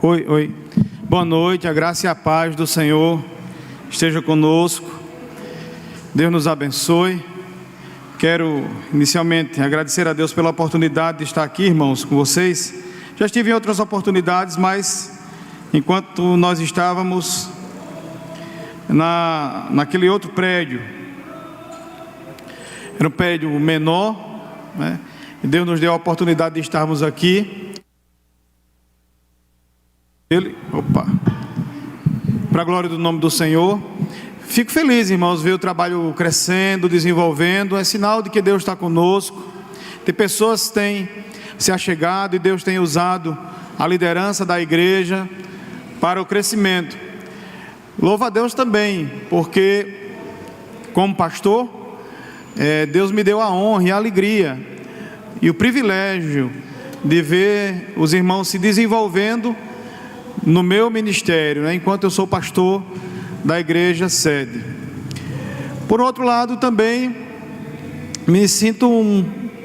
Oi. Boa noite, a graça e a paz do Senhor esteja conosco. Deus nos abençoe. Quero inicialmente agradecer a Deus pela oportunidade de estar aqui, irmãos, com vocês. Já estive em outras oportunidades, mas enquanto nós estávamos naquele outro prédio, era um prédio menor, né? E Deus nos deu a oportunidade de estarmos aqui. Para a glória do nome do Senhor. Fico feliz, irmãos, ver o trabalho crescendo, desenvolvendo. É sinal de que Deus está conosco. Tem pessoas que têm se achegado e Deus tem usado a liderança da igreja para o crescimento. Louvo a Deus também, porque como pastor, Deus me deu a honra e a alegria e o privilégio de ver os irmãos se desenvolvendo no meu ministério, né, enquanto eu sou pastor da igreja sede. Por outro lado, também me sinto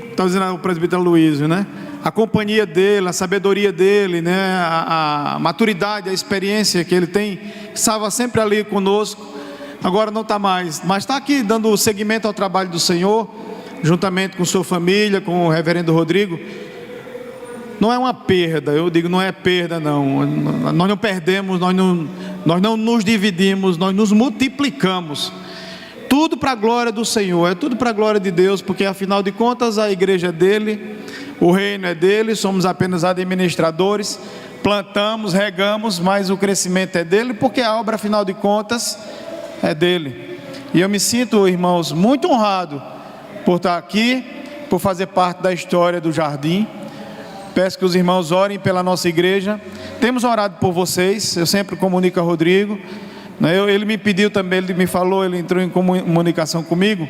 está dizendo o presbítero Luísio, né? A companhia dele, a sabedoria dele, né? A maturidade, a experiência que ele tem, estava sempre ali conosco. Agora não está mais, mas está aqui dando seguimento ao trabalho do Senhor, juntamente com sua família, com o reverendo Rodrigo. Não é uma perda, eu digo, não é perda não. Nós não perdemos, nós não nos dividimos, nós nos multiplicamos. Tudo para a glória do Senhor, é tudo para a glória de Deus, porque afinal de contas a igreja é dele, o reino é dele, somos apenas administradores, plantamos, regamos, mas o crescimento é dele, porque a obra afinal de contas é dele. E eu me sinto, irmãos, muito honrado por estar aqui, por fazer parte da história do Jardim. Peço que os irmãos orem pela nossa igreja. Temos orado por vocês. Eu sempre comunico a Rodrigo, né? Ele me pediu também, ele me falou, ele entrou em comunicação comigo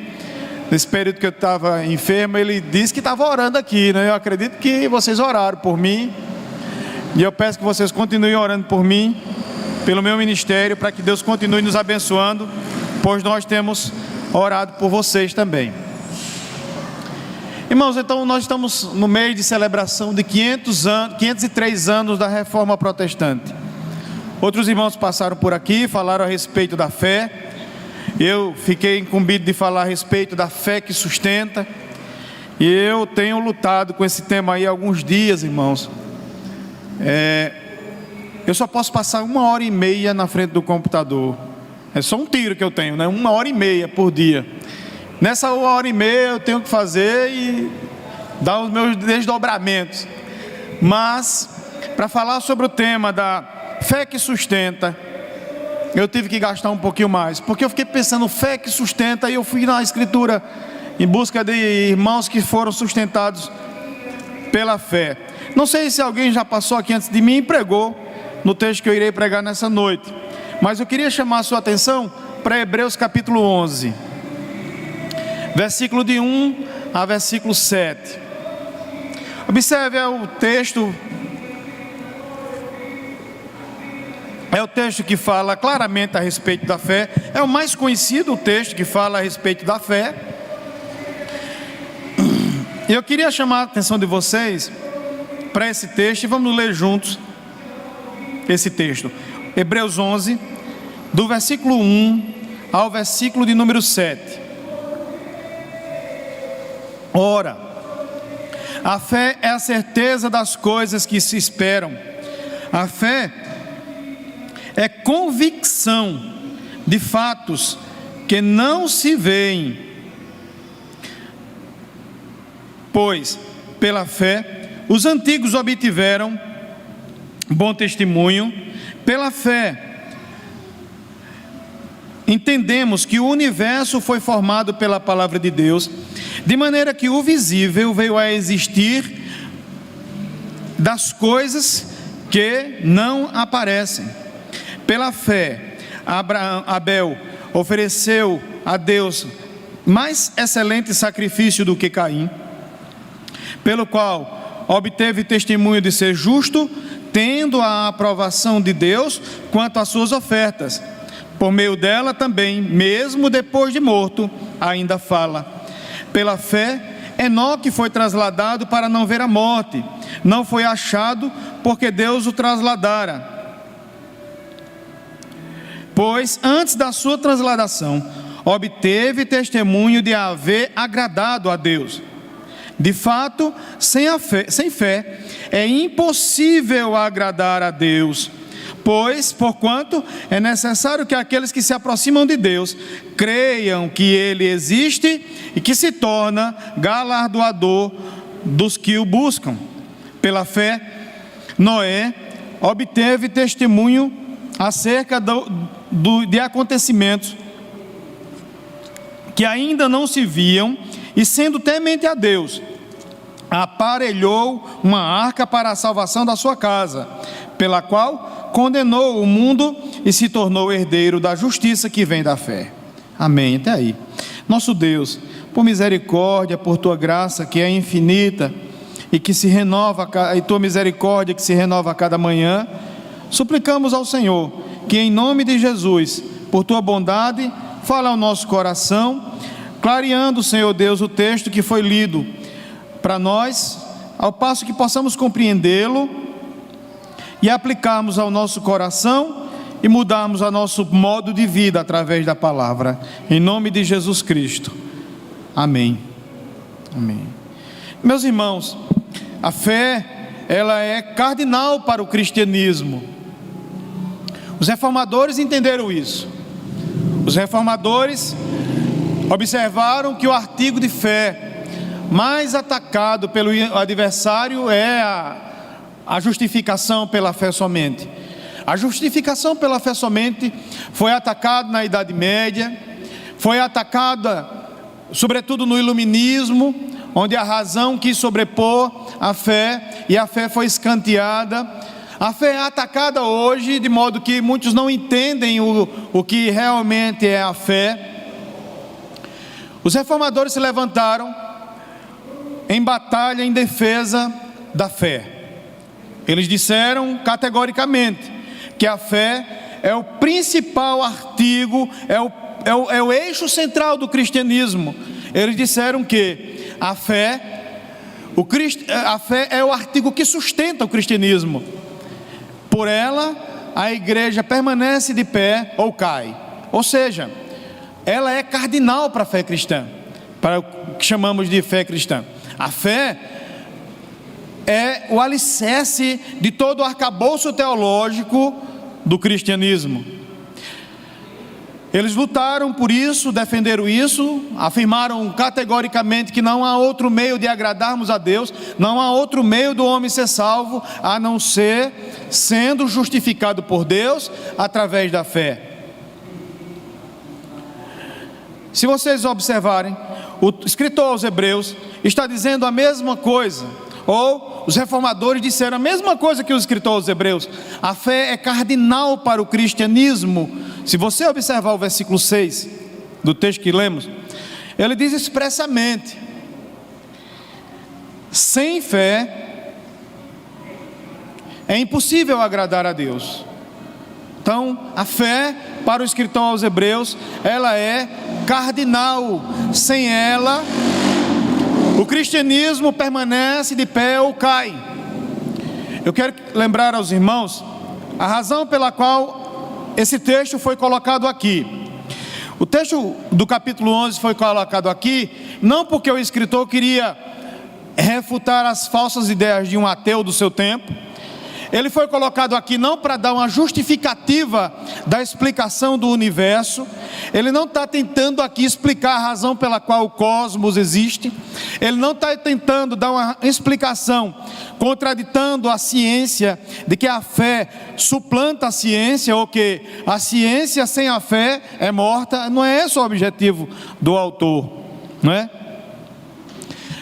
nesse período que eu estava enfermo. Ele disse que estava orando aqui, né? Eu acredito que vocês oraram por mim, e eu peço que vocês continuem orando por mim, pelo meu ministério, para que Deus continue nos abençoando, pois nós temos orado por vocês também. Irmãos, então nós estamos no meio de celebração de 503 anos da Reforma Protestante. Outros irmãos passaram por aqui, falaram a respeito da fé. Eu fiquei incumbido de falar a respeito da fé que sustenta. E eu tenho lutado com esse tema aí há alguns dias, irmãos. Eu só posso passar 1h30 na frente do computador. É só um tiro que eu tenho, né? 1h30 por dia. Nessa 1h30 eu tenho que fazer e dar os meus desdobramentos. Mas, para falar sobre o tema da fé que sustenta, eu tive que gastar um pouquinho mais, porque eu fiquei pensando, fé que sustenta, e eu fui na Escritura em busca de irmãos que foram sustentados pela fé. Não sei se alguém já passou aqui antes de mim e pregou no texto que eu irei pregar nessa noite, mas eu queria chamar a sua atenção para Hebreus capítulo 11. Versículo de 1 a versículo 7. Observe, o texto que fala claramente a respeito da fé. É o mais conhecido, o texto que fala a respeito da fé. E eu queria chamar a atenção de vocês para esse texto, e vamos ler juntos esse texto. Hebreus 11, do versículo 1 ao versículo de número 7. Ora, a fé é a certeza das coisas que se esperam. A fé é convicção de fatos que não se veem. Pois, pela fé, os antigos obtiveram bom testemunho. Pela fé, entendemos que o universo foi formado pela palavra de Deus, de maneira que o visível veio a existir das coisas que não aparecem. Pela fé, Abel ofereceu a Deus mais excelente sacrifício do que Caim, pelo qual obteve testemunho de ser justo, tendo a aprovação de Deus quanto às suas ofertas. Por meio dela também, mesmo depois de morto, ainda fala. Pela fé, Enoque foi trasladado para não ver a morte. Não foi achado porque Deus o trasladara. Pois antes da sua transladação, obteve testemunho de haver agradado a Deus. De fato, sem fé, é impossível agradar a Deus. Pois, porquanto é necessário que aqueles que se aproximam de Deus creiam que Ele existe e que se torna galardoador dos que o buscam. Pela fé, Noé obteve testemunho acerca de acontecimentos que ainda não se viam, e sendo temente a Deus, aparelhou uma arca para a salvação da sua casa, pela qual condenou o mundo e se tornou herdeiro da justiça que vem da fé. Amém. Até aí. Nosso Deus, por misericórdia, por tua graça que é infinita e que se renova, e tua misericórdia que se renova a cada manhã, suplicamos ao Senhor que em nome de Jesus, por tua bondade, fale ao nosso coração, clareando, Senhor Deus, o texto que foi lido para nós, ao passo que possamos compreendê-lo e aplicarmos ao nosso coração e mudarmos o nosso modo de vida através da palavra, em nome de Jesus Cristo. Amém. Amém. Meus irmãos, a fé, ela é cardinal para o cristianismo. Os reformadores entenderam isso. Os reformadores observaram que o artigo de fé mais atacado pelo adversário é a justificação pela fé somente. A justificação pela fé somente foi atacada na Idade Média, foi atacada sobretudo no Iluminismo, onde a razão quis sobrepor a fé e a fé foi escanteada. A fé é atacada hoje, de modo que muitos não entendem o que realmente é a fé. Os reformadores se levantaram em batalha em defesa da fé. Eles disseram categoricamente que a fé é o principal artigo, é o eixo central do cristianismo. Eles disseram que a fé é o artigo que sustenta o cristianismo. Por ela, a igreja permanece de pé ou cai. Ou seja, ela é cardinal para a fé cristã, para o que chamamos de fé cristã. A fé é o alicerce de todo o arcabouço teológico do cristianismo. Eles lutaram por isso, defenderam isso, afirmaram categoricamente que não há outro meio de agradarmos a Deus, não há outro meio do homem ser salvo, a não ser sendo justificado por Deus através da fé. Se vocês observarem, o escritor aos Hebreus está dizendo a mesma coisa, ou os reformadores disseram a mesma coisa que o escritor aos Hebreus. A fé é cardinal para o cristianismo. Se você observar o versículo 6 do texto que lemos, ele diz expressamente: sem fé é impossível agradar a Deus. Então, a fé, para o escritor aos Hebreus, ela é cardinal. Sem ela, o cristianismo permanece de pé ou cai. Eu quero lembrar aos irmãos a razão pela qual esse texto foi colocado aqui. O texto do capítulo 11 foi colocado aqui, não porque o escritor queria refutar as falsas ideias de um ateu do seu tempo. Ele foi colocado aqui não para dar uma justificativa da explicação do universo. Ele não está tentando aqui explicar a razão pela qual o cosmos existe. Ele não está tentando dar uma explicação contraditando a ciência, de que a fé suplanta a ciência, ou que a ciência sem a fé é morta. Não é esse o objetivo do autor, não é?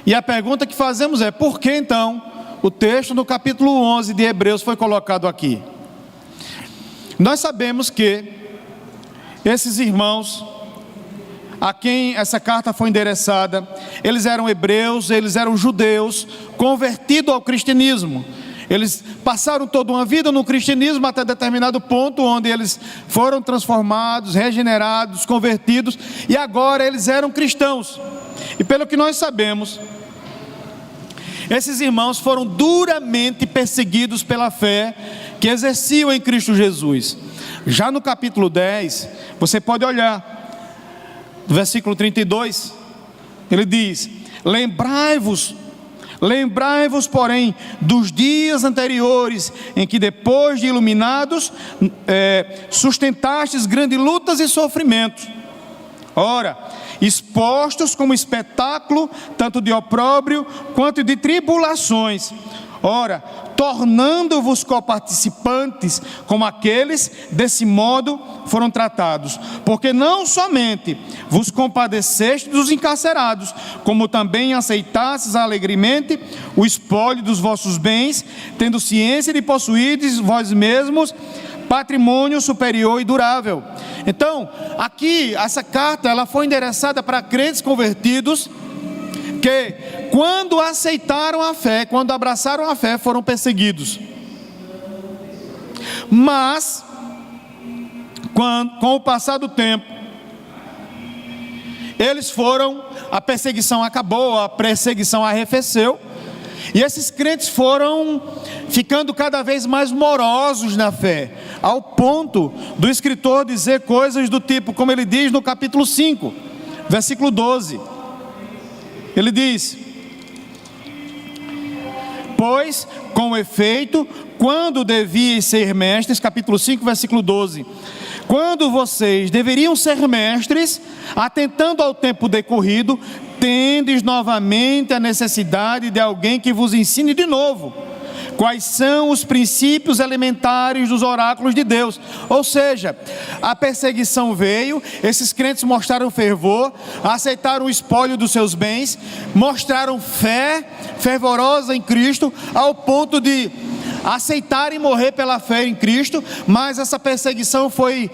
E a pergunta que fazemos é: por que então o texto do capítulo 11 de Hebreus foi colocado aqui? Nós sabemos que esses irmãos a quem essa carta foi endereçada, eles eram hebreus, eles eram judeus, convertidos ao cristianismo. Eles passaram toda uma vida no cristianismo até determinado ponto, onde eles foram transformados, regenerados, convertidos, e agora eles eram cristãos. E pelo que nós sabemos, esses irmãos foram duramente perseguidos pela fé que exerciam em Cristo Jesus. Já no capítulo 10, você pode olhar, no versículo 32, ele diz: Lembrai-vos, porém, dos dias anteriores, em que depois de iluminados, sustentastes grandes lutas e sofrimentos. Ora, expostos como espetáculo, tanto de opróbrio, quanto de tribulações. Ora, tornando-vos coparticipantes, como aqueles, desse modo foram tratados. Porque não somente vos compadecestes dos encarcerados, como também aceitastes alegremente o espólio dos vossos bens, tendo ciência de possuirdes vós mesmos patrimônio superior e durável. Então, aqui, essa carta, ela foi endereçada para crentes convertidos, que quando aceitaram a fé, quando abraçaram a fé, foram perseguidos. Mas, com o passar do tempo, a perseguição acabou, a perseguição arrefeceu, e esses crentes foram ficando cada vez mais morosos na fé, ao ponto do escritor dizer coisas do tipo, como ele diz no capítulo 5, versículo 12, ele diz: Pois, com efeito, quando devíeis ser mestres, capítulo 5, versículo 12, quando vocês deveriam ser mestres, atentando ao tempo decorrido, tendes novamente a necessidade de alguém que vos ensine de novo quais são os princípios elementares dos oráculos de Deus. Ou seja, a perseguição veio, esses crentes mostraram fervor, aceitaram o espólio dos seus bens, mostraram fé fervorosa em Cristo, ao ponto de aceitarem morrer pela fé em Cristo, mas essa perseguição foi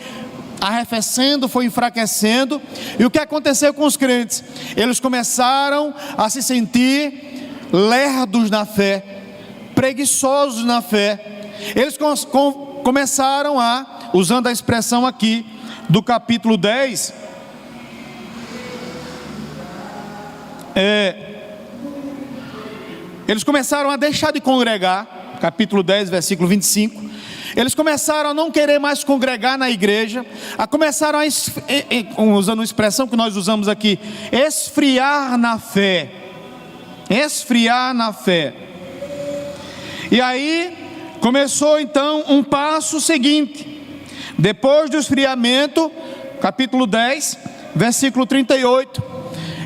arrefecendo, foi enfraquecendo. E o que aconteceu com os crentes? Eles começaram a se sentir lerdos na fé, preguiçosos na fé. Eles começaram a, usando a expressão aqui do capítulo 10, eles começaram a deixar de congregar, capítulo 10, versículo 25. Eles começaram a não querer mais congregar na igreja, começaram a, usando uma expressão que nós usamos aqui, esfriar na fé. Esfriar na fé. E aí começou então um passo seguinte. Depois do esfriamento, capítulo 10, versículo 38,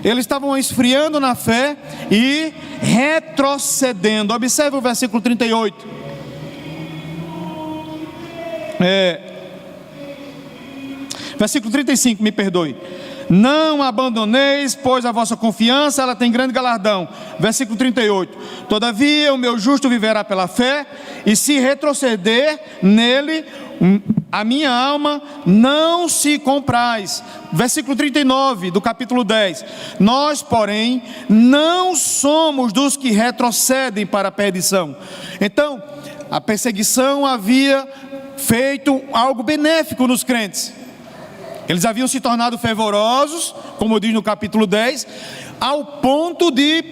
eles estavam esfriando na fé e retrocedendo. Observe o versículo 38. Versículo 35, me perdoe. Não abandoneis, pois a vossa confiança, ela tem grande galardão. Versículo 38. Todavia o meu justo viverá pela fé, e se retroceder nele, a minha alma não se compraz. Versículo 39 do capítulo 10. Nós, porém, não somos dos que retrocedem para a perdição. Então, a perseguição havia feito algo benéfico nos crentes. Eles haviam se tornado fervorosos, como diz no capítulo 10, ao ponto de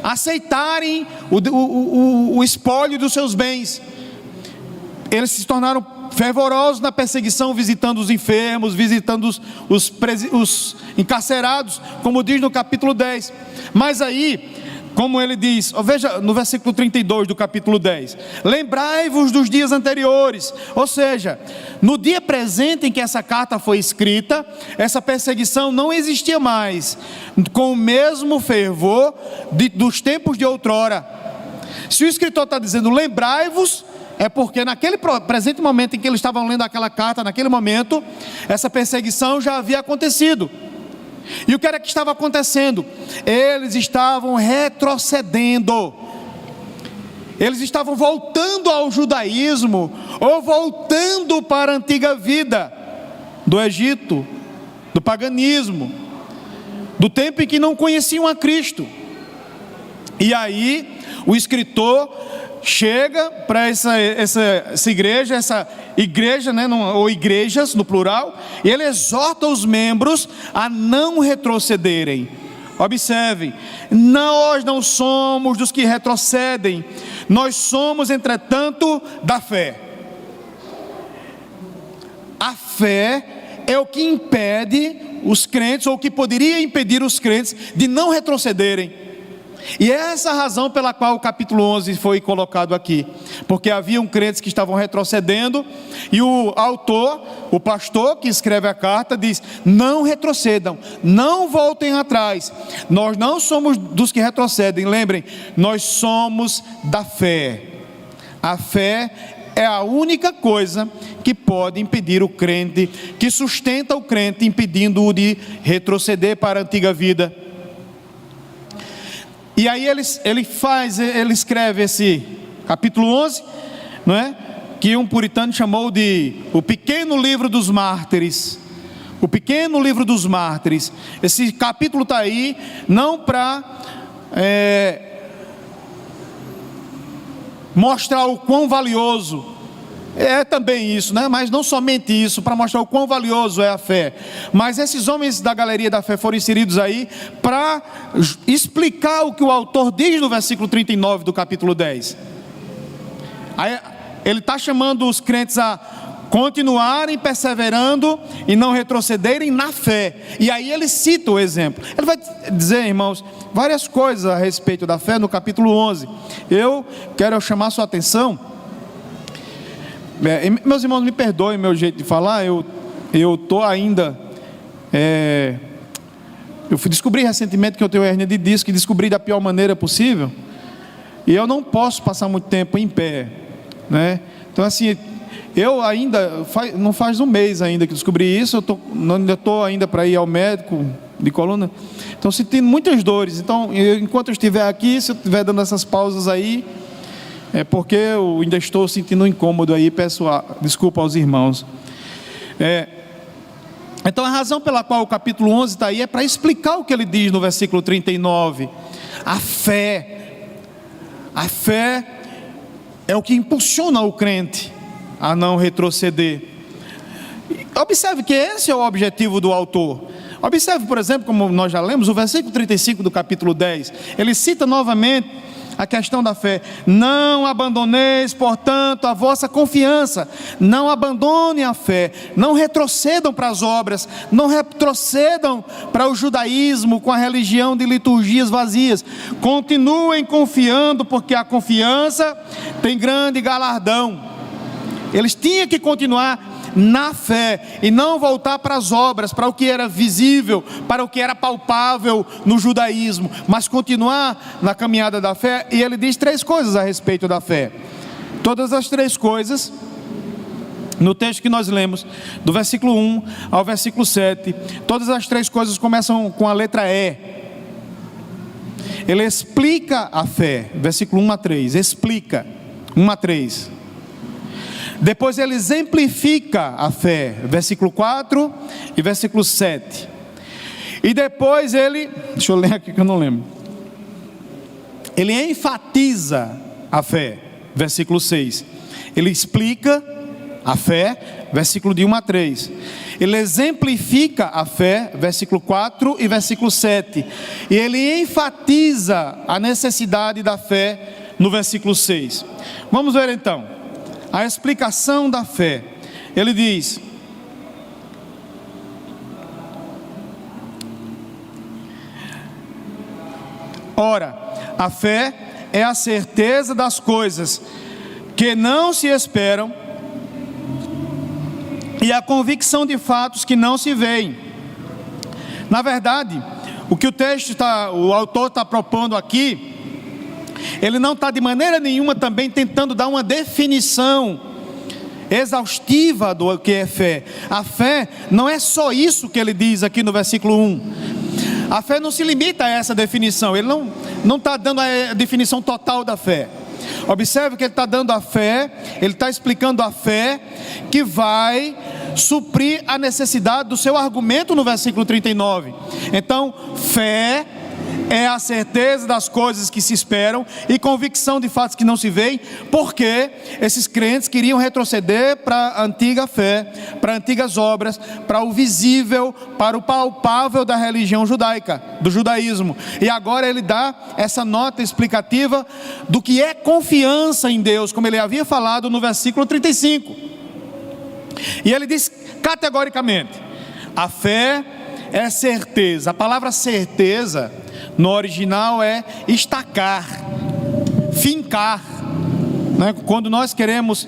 aceitarem o espólio dos seus bens. Eles se tornaram fervorosos na perseguição, visitando os enfermos, visitando os encarcerados, como diz no capítulo 10. Mas aí, como ele diz, veja no versículo 32 do capítulo 10, lembrai-vos dos dias anteriores. Ou seja, no dia presente em que essa carta foi escrita, essa perseguição não existia mais com o mesmo fervor dos tempos de outrora. Se o escritor está dizendo lembrai-vos, é porque naquele presente momento em que eles estavam lendo aquela carta, naquele momento, essa perseguição já havia acontecido. E o que era que estava acontecendo? Eles estavam retrocedendo. Eles estavam voltando ao judaísmo, ou voltando para a antiga vida do Egito, do paganismo, do tempo em que não conheciam a Cristo. E aí o escritor chega para essa igreja, né, ou igrejas no plural, e ele exorta os membros a não retrocederem, Observe, nós não somos dos que retrocedem, nós somos, entretanto, da fé. A fé é o que impede os crentes, ou o que poderia impedir os crentes de não retrocederem. E é essa a razão pela qual o capítulo 11 foi colocado aqui, porque haviam crentes que estavam retrocedendo, e o autor, o pastor que escreve a carta diz: não retrocedam, não voltem atrás. Nós não somos dos que retrocedem, lembrem, nós somos da fé. A fé é a única coisa que pode impedir o crente, que sustenta o crente, impedindo-o de retroceder para a antiga vida. E aí ele escreve esse capítulo 11, não é? Que um puritano chamou de o pequeno livro dos mártires. O pequeno livro dos mártires. Esse capítulo está aí não para mostrar o quão valioso é também isso, né? Mas não somente isso, para mostrar o quão valioso é a fé. Mas esses homens da galeria da fé foram inseridos aí para explicar o que o autor diz no versículo 39 do capítulo 10. Aí ele está chamando os crentes a continuarem perseverando e não retrocederem na fé. E aí ele cita o exemplo. Ele vai dizer, irmãos, várias coisas a respeito da fé no capítulo 11. Eu quero chamar sua atenção. Meus irmãos, me perdoem meu jeito de falar. Eu estou ainda eu descobri recentemente que eu tenho hérnia de disco, e descobri da pior maneira possível, e eu não posso passar muito tempo em pé, né? Então assim, eu ainda não faz um mês ainda que descobri isso. Eu estou ainda para ir ao médico de coluna, então sentindo muitas dores. Então enquanto eu estiver aqui, se eu estiver dando essas pausas aí, é porque eu ainda estou sentindo um incômodo aí. Peço desculpa aos irmãos. Então a razão pela qual o capítulo 11 está aí é para explicar o que ele diz no versículo 39. A fé é o que impulsiona o crente a não retroceder. Observe que esse é o objetivo do autor. Observe, por exemplo, como nós já lemos, o versículo 35 do capítulo 10. Ele cita novamente a questão da fé. Não abandoneis, portanto, a vossa confiança. Não abandonem a fé. Não retrocedam para as obras. Não retrocedam para o judaísmo com a religião de liturgias vazias. Continuem confiando, porque a confiança tem grande galardão. Eles tinham que continuar na fé e não voltar para as obras, para o que era visível, para o que era palpável no judaísmo, mas continuar na caminhada da fé. E ele diz 3 coisas a respeito da fé. Todas as 3 coisas, no texto que nós lemos, do versículo 1 ao versículo 7, todas as 3 coisas começam com a letra E. Ele explica a fé, versículo 1 a 3, explica, 1 a 3. Depois ele exemplifica a fé, versículo 4 e versículo 7. E depois ele, deixa eu ler aqui que eu não lembro. Ele enfatiza a fé, versículo 6. Ele explica a fé, versículo de 1 a 3. Ele exemplifica a fé, versículo 4 e versículo 7. E ele enfatiza a necessidade da fé no versículo 6. Vamos ver então a explicação da fé. Ele diz: ora, a fé é a certeza das coisas que não se esperam e a convicção de fatos que não se veem. Na verdade, o que o autor está propondo aqui, ele não está de maneira nenhuma também tentando dar uma definição exaustiva do que é fé. A fé não é só isso que ele diz aqui no versículo 1. A fé não se limita a essa definição. Ele não está dando a definição total da fé. Observe que ele está dando a fé, ele está explicando a fé que vai suprir a necessidade do seu argumento no versículo 39. Então, fé é a certeza das coisas que se esperam e convicção de fatos que não se veem, porque esses crentes queriam retroceder para a antiga fé, para antigas obras, para o visível, para o palpável da religião judaica, do judaísmo. E agora ele dá essa nota explicativa do que é confiança em Deus, como ele havia falado no versículo 35. E ele diz categoricamente: a fé é certeza. A palavra certeza no original é estacar, fincar, né? Quando nós queremos,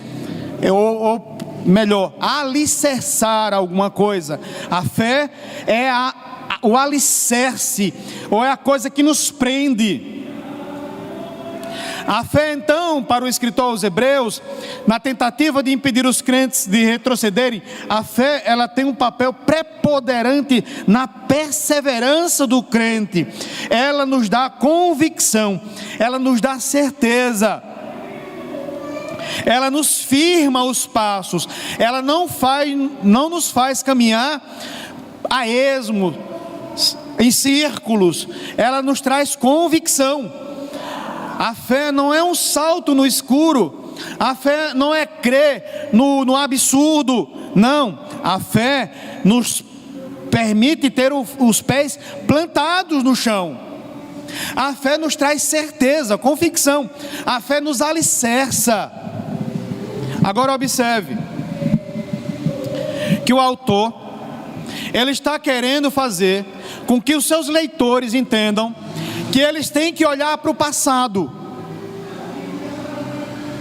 ou melhor, alicerçar alguma coisa. A fé é o alicerce, ou é a coisa que nos prende. A fé, então, para o escritor aos Hebreus, na tentativa de impedir os crentes de retrocederem, a fé, ela tem um papel preponderante na perseverança do crente. Ela nos dá convicção, ela nos dá certeza, ela nos firma os passos, ela não nos faz caminhar a esmo, em círculos, ela nos traz convicção. A fé não é um salto no escuro, a fé não é crer no absurdo, não. A fé nos permite ter os pés plantados no chão. A fé nos traz certeza, convicção. A fé nos alicerça. Agora observe que o autor, ele está querendo fazer com que os seus leitores entendam que eles têm que olhar para o passado,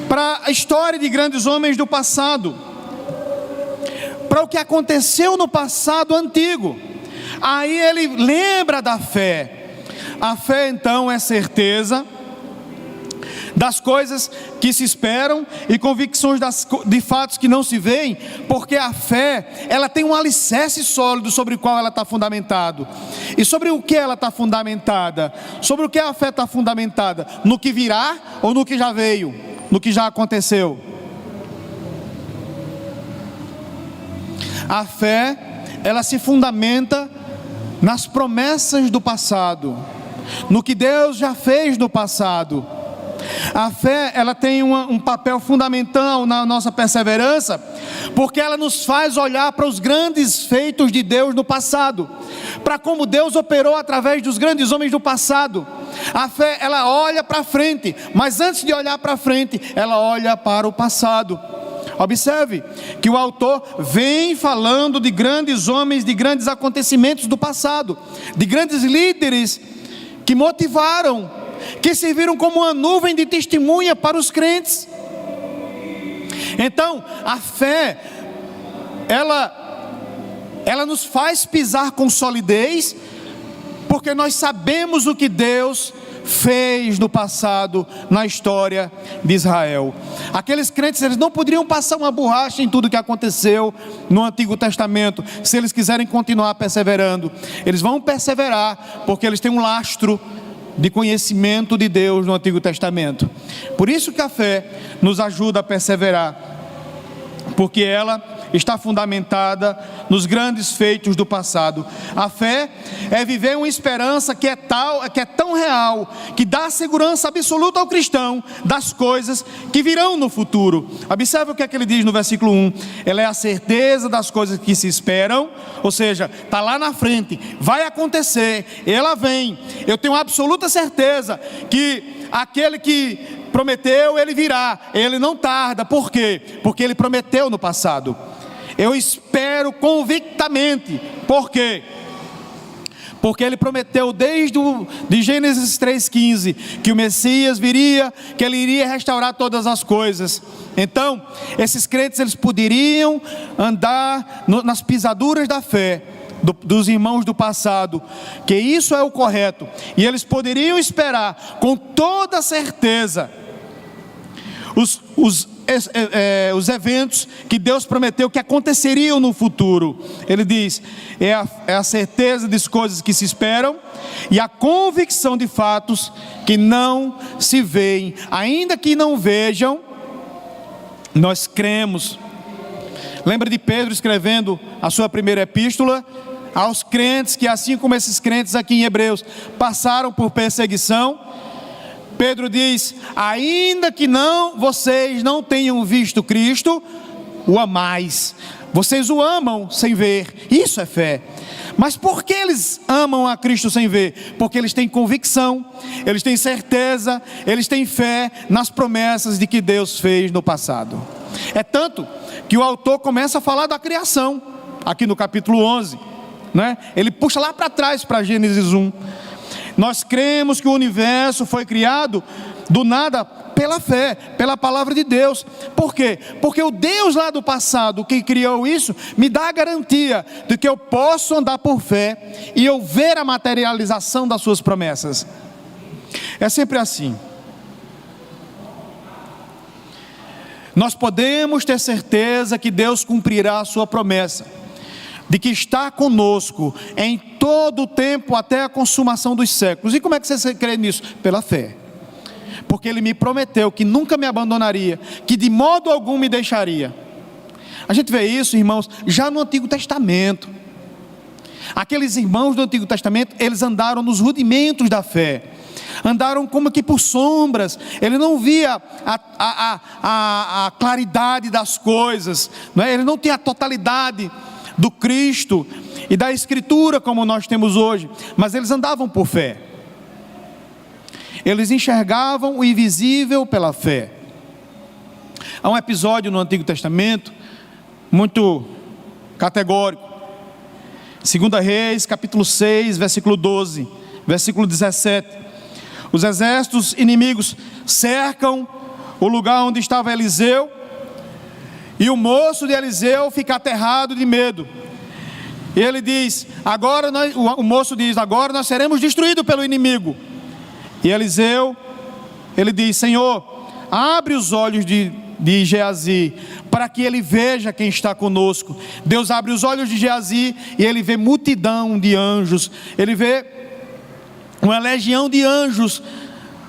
para a história de grandes homens do passado, para o que aconteceu no passado antigo. Aí ele lembra da fé. A fé, então, é certeza das coisas que se esperam e convicções de fatos que não se veem, porque a fé, ela tem um alicerce sólido sobre o qual ela está fundamentado. E sobre o que ela está fundamentada? Sobre o que a fé está fundamentada? No que virá ou no que já veio? No que já aconteceu? A fé, ela se fundamenta nas promessas do passado, no que Deus já fez no passado. A fé, ela tem um papel fundamental na nossa perseverança, porque ela nos faz olhar para os grandes feitos de Deus no passado, para como Deus operou através dos grandes homens do passado. A fé, ela olha para frente, mas antes de olhar para frente, ela olha para o passado. Observe que o autor vem falando de grandes homens, de grandes acontecimentos do passado, de grandes líderes que motivaram, que serviram como uma nuvem de testemunha para os crentes. Então, a fé, ela nos faz pisar com solidez, porque nós sabemos o que Deus fez no passado, na história de Israel. Aqueles crentes, eles não poderiam passar uma borracha em tudo que aconteceu no Antigo Testamento, se eles quiserem continuar perseverando. Eles vão perseverar, porque eles têm um lastro de conhecimento de Deus no Antigo Testamento. Por isso que a fé nos ajuda a perseverar, porque ela está fundamentada nos grandes feitos do passado. A fé é viver uma esperança que é tão real, que dá segurança absoluta ao cristão das coisas que virão no futuro. Observe o que é que ele diz no versículo 1. Ela é a certeza das coisas que se esperam, ou seja, está lá na frente, vai acontecer, ela vem. Eu tenho absoluta certeza que aquele que prometeu, ele virá, ele não tarda. Por quê? Porque ele prometeu no passado. Eu espero convictamente. Por quê? Porque ele prometeu de Gênesis 3,15 que o Messias viria, que ele iria restaurar todas as coisas. Então, esses crentes, eles poderiam andar nas pisaduras da fé dos irmãos do passado, que isso é o correto, e eles poderiam esperar com toda certeza os eventos que Deus prometeu que aconteceriam no futuro. Ele diz, é a certeza das coisas que se esperam e a convicção de fatos que não se veem. Ainda que não vejam, nós cremos. Lembra de Pedro escrevendo a sua primeira epístola? aos crentes que, assim como esses crentes aqui em Hebreus, passaram por perseguição. Pedro diz: ainda que vocês não tenham visto Cristo, o amais. Vocês o amam sem ver. Isso é fé. Mas por que eles amam a Cristo sem ver? Porque eles têm convicção, eles têm certeza, eles têm fé nas promessas de que Deus fez no passado. É tanto que o autor começa a falar da criação, aqui no capítulo 11, né? Ele puxa lá para trás, para Gênesis 1. Nós cremos que o universo foi criado do nada pela fé, pela palavra de Deus. Por quê? Porque o Deus lá do passado que criou isso, me dá a garantia de que eu posso andar por fé e eu ver a materialização das suas promessas. É sempre assim. Nós podemos ter certeza que Deus cumprirá a sua promessa, de que está conosco em todo o tempo até a consumação dos séculos. E como é que você crê nisso? Pela fé. Porque Ele me prometeu que nunca me abandonaria, que de modo algum me deixaria. A gente vê isso, irmãos, já no Antigo Testamento. Aqueles irmãos do Antigo Testamento, eles andaram nos rudimentos da fé, andaram como que por sombras. Ele não via a claridade das coisas, não é? Ele não tinha a totalidade do Cristo e da Escritura como nós temos hoje, mas eles andavam por fé. Eles enxergavam o invisível pela fé. Há um episódio no Antigo Testamento muito categórico. 2 Reis, capítulo 6, versículo 12, versículo 17. Os exércitos inimigos cercam o lugar onde estava Eliseu, e o moço de Eliseu fica aterrado de medo. E ele diz: o moço diz: agora nós seremos destruídos pelo inimigo. E Eliseu, ele diz: Senhor, abre os olhos de Geazi, para que ele veja quem está conosco. Deus abre os olhos de Geazi e ele vê multidão de anjos. Ele vê uma legião de anjos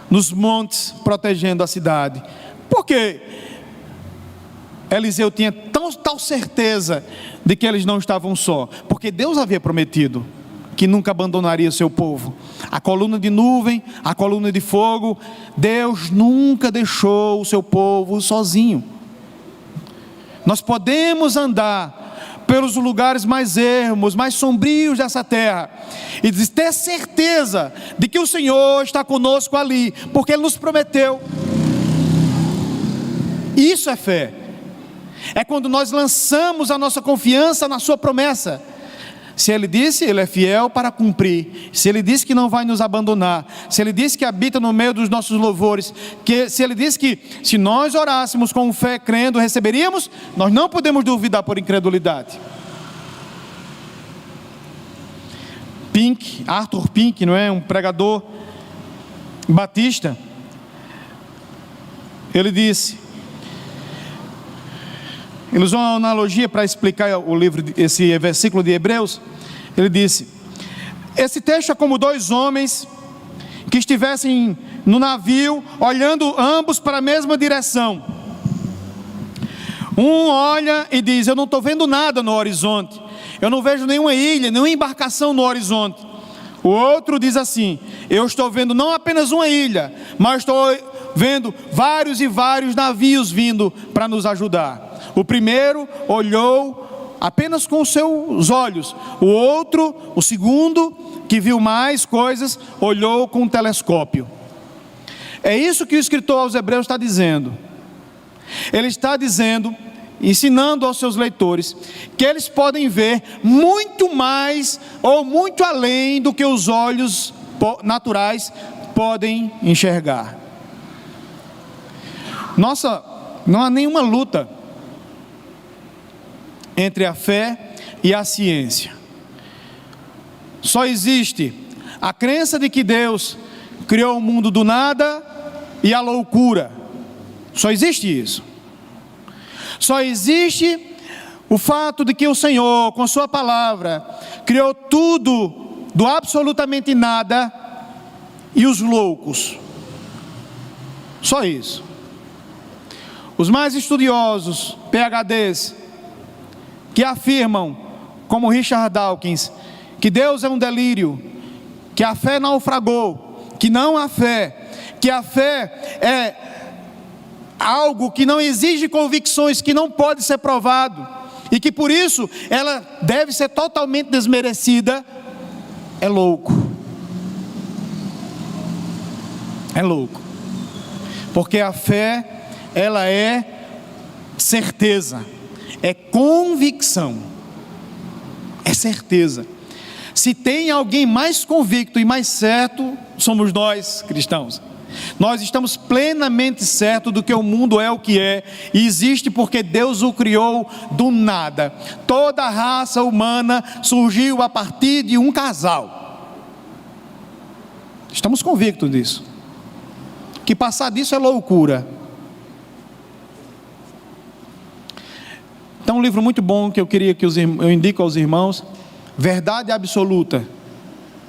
nos montes protegendo a cidade. Por quê? Eliseu tinha tal certeza de que eles não estavam só, porque Deus havia prometido que nunca abandonaria o seu povo. A coluna de nuvem, a coluna de fogo, Deus nunca deixou o seu povo sozinho. Nós podemos andar pelos lugares mais ermos, mais sombrios dessa terra, e ter certeza de que o Senhor está conosco ali, porque Ele nos prometeu. Isso é fé. É quando nós lançamos a nossa confiança na sua promessa. Se Ele disse, Ele é fiel para cumprir. Se Ele disse que não vai nos abandonar, se Ele disse que habita no meio dos nossos louvores, se Ele disse que se nós orássemos com fé, crendo, receberíamos, nós não podemos duvidar por incredulidade. Arthur Pink, não é? Um pregador batista, ele disse, ele usou uma analogia para explicar o livro, esse versículo de Hebreus. Ele disse: esse texto é como dois homens que estivessem no navio, olhando ambos para a mesma direção. Um olha e diz: eu não estou vendo nada no horizonte, eu não vejo nenhuma ilha, nenhuma embarcação no horizonte. O outro diz assim: eu estou vendo não apenas uma ilha, mas estou vendo vários e vários navios vindo para nos ajudar. O primeiro olhou apenas com os seus olhos. O outro, o segundo, que viu mais coisas, olhou com um telescópio. É isso que o escritor aos Hebreus está dizendo. Ele está dizendo, ensinando aos seus leitores, que eles podem ver muito mais ou muito além do que os olhos naturais podem enxergar. Não há nenhuma luta entre a fé e a ciência. Só existe a crença de que Deus criou o mundo do nada e a loucura. Só existe isso. Só existe o fato de que o Senhor, com sua palavra, criou tudo do absolutamente nada e os loucos. Só isso. Os mais estudiosos, PhDs, que afirmam, como Richard Dawkins, que Deus é um delírio, que a fé naufragou, que não há fé, que a fé é algo que não exige convicções, que não pode ser provado, e que por isso ela deve ser totalmente desmerecida, é louco. É louco. Porque a fé, ela é certeza, é convicção, é certeza. Se tem alguém mais convicto e mais certo, somos nós cristãos. Nós estamos plenamente certos do que o mundo é o que é, e existe porque Deus o criou do nada. Toda a raça humana surgiu a partir de um casal. Estamos convictos disso. Que passar disso é loucura. Então, um livro muito bom que eu queria que eu indico aos irmãos, Verdade Absoluta.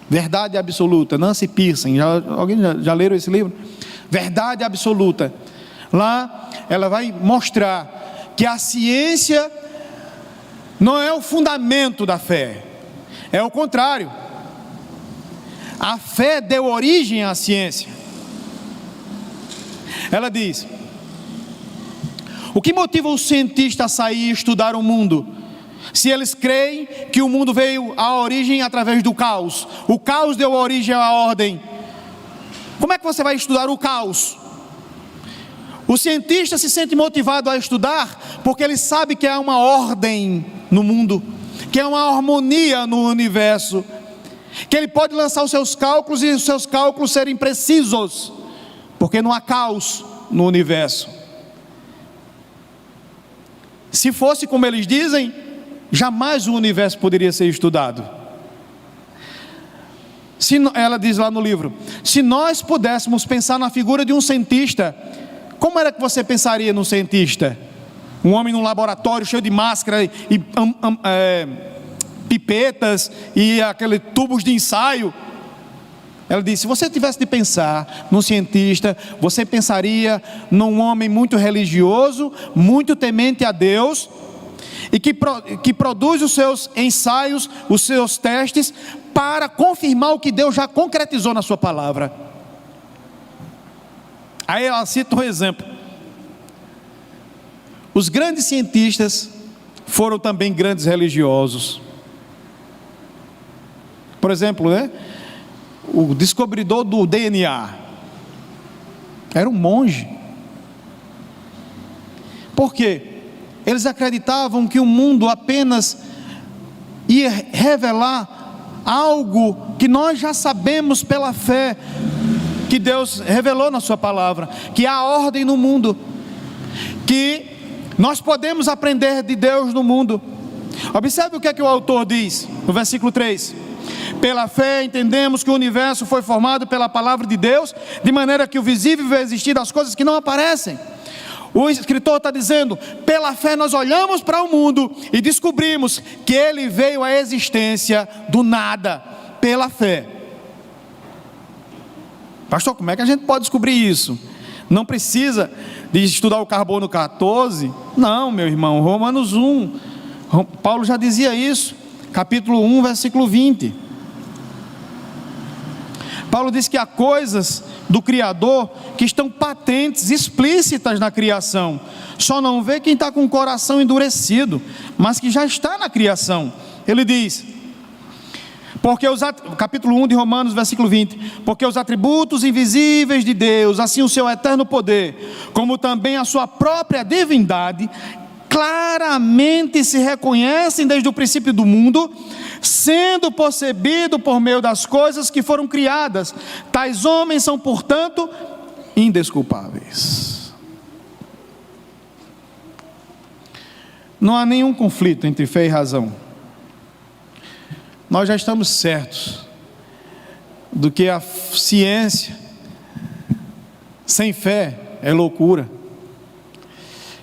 Verdade Absoluta, Nancy Pearson. Alguém já leram esse livro? Verdade Absoluta. Lá ela vai mostrar que a ciência não é o fundamento da fé, é o contrário. A fé deu origem à ciência. Ela diz: o que motiva os cientistas a sair e estudar o mundo? Se eles creem que o mundo veio à origem através do caos, o caos deu origem à ordem, como é que você vai estudar o caos? O cientista se sente motivado a estudar porque ele sabe que há uma ordem no mundo, que há uma harmonia no universo, que ele pode lançar os seus cálculos e os seus cálculos serem precisos, porque não há caos no universo. Se fosse como eles dizem, jamais o universo poderia ser estudado. Ela diz lá no livro: se nós pudéssemos pensar na figura de um cientista, como era que você pensaria num cientista? Um homem num laboratório cheio de máscara e pipetas e aqueles tubos de ensaio. Ela diz: se você tivesse de pensar num cientista, você pensaria num homem muito religioso, muito temente a Deus, e que produz os seus ensaios, os seus testes, para confirmar o que Deus já concretizou na sua palavra. Aí ela cita um exemplo: os grandes cientistas foram também grandes religiosos. Por exemplo, o descobridor do DNA era um monge. Por quê? Eles acreditavam que o mundo apenas ia revelar algo que nós já sabemos pela fé, que Deus revelou na sua palavra, que há ordem no mundo, que nós podemos aprender de Deus no mundo. Observe o que é que o autor diz no versículo 3: pela fé entendemos que o universo foi formado pela palavra de Deus, de maneira que o visível vai existir das coisas que não aparecem. O escritor está dizendo: pela fé nós olhamos para o mundo e descobrimos que ele veio à existência do nada, pela fé. Pastor, como é que a gente pode descobrir isso? Não precisa de estudar o carbono 14? Não, meu irmão, Romanos 1, Paulo já dizia isso, capítulo 1, versículo 20. Paulo diz que há coisas do Criador que estão patentes, explícitas na criação, só não vê quem está com o coração endurecido, mas que já está na criação. Ele diz, capítulo 1 de Romanos, versículo 20: porque os atributos invisíveis de Deus, assim o seu eterno poder, como também a sua própria divindade, claramente se reconhecem desde o princípio do mundo, sendo percebido por meio das coisas que foram criadas. Tais homens são, portanto, indesculpáveis. Não há nenhum conflito entre fé e razão. Nós já estamos certos do que a ciência sem fé é loucura.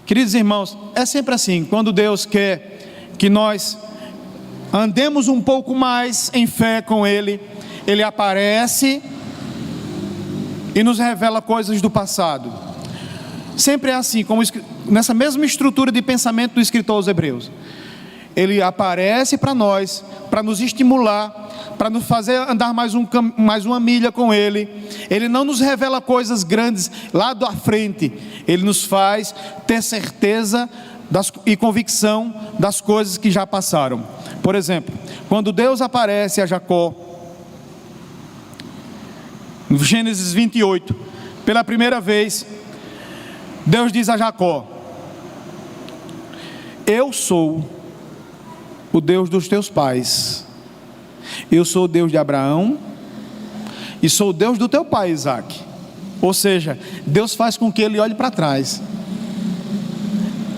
Queridos irmãos, é sempre assim: quando Deus quer que nós andemos um pouco mais em fé com Ele, Ele aparece e nos revela coisas do passado. Sempre é assim, como nessa mesma estrutura de pensamento do escritor aos Hebreus. Ele aparece para nós, para nos estimular para nos fazer andar mais uma milha com Ele. Ele não nos revela coisas grandes lá da frente, Ele nos faz ter certeza e convicção das coisas que já passaram. Por exemplo, quando Deus aparece a Jacó, no Gênesis 28, pela primeira vez, Deus diz a Jacó: eu sou o Deus dos teus pais, eu sou o Deus de Abraão e sou o Deus do teu pai Isaque. Ou seja, Deus faz com que ele olhe para trás.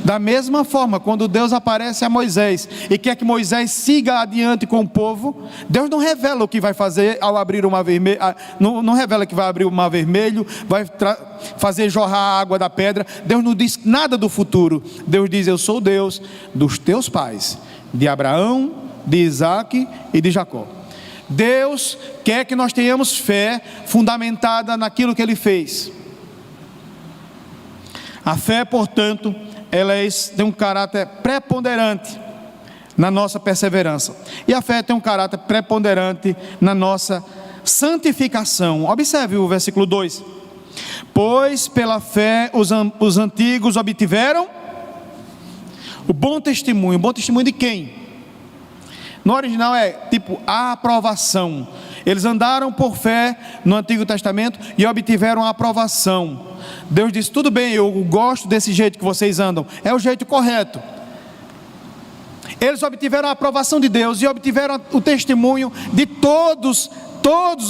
Da mesma forma, quando Deus aparece a Moisés e quer que Moisés siga adiante com o povo, Deus não revela o que vai fazer ao abrir o mar vermelho, não revela que vai abrir o mar vermelho, vai fazer jorrar a água da pedra. Deus não diz nada do futuro. Deus diz: eu sou o Deus dos teus pais, de Abraão, de Isaque e de Jacó. Deus quer que nós tenhamos fé fundamentada naquilo que Ele fez. A fé, portanto, ela tem um caráter preponderante na nossa perseverança. E a fé tem um caráter preponderante na nossa santificação. Observe o versículo 2. Pois pela fé os antigos obtiveram o bom testemunho. Bom testemunho de quem? No original é tipo a aprovação. Eles andaram por fé no Antigo Testamento e obtiveram a aprovação. Deus disse: tudo bem, eu gosto desse jeito que vocês andam, é o jeito correto. Eles obtiveram a aprovação de Deus e obtiveram o testemunho de todos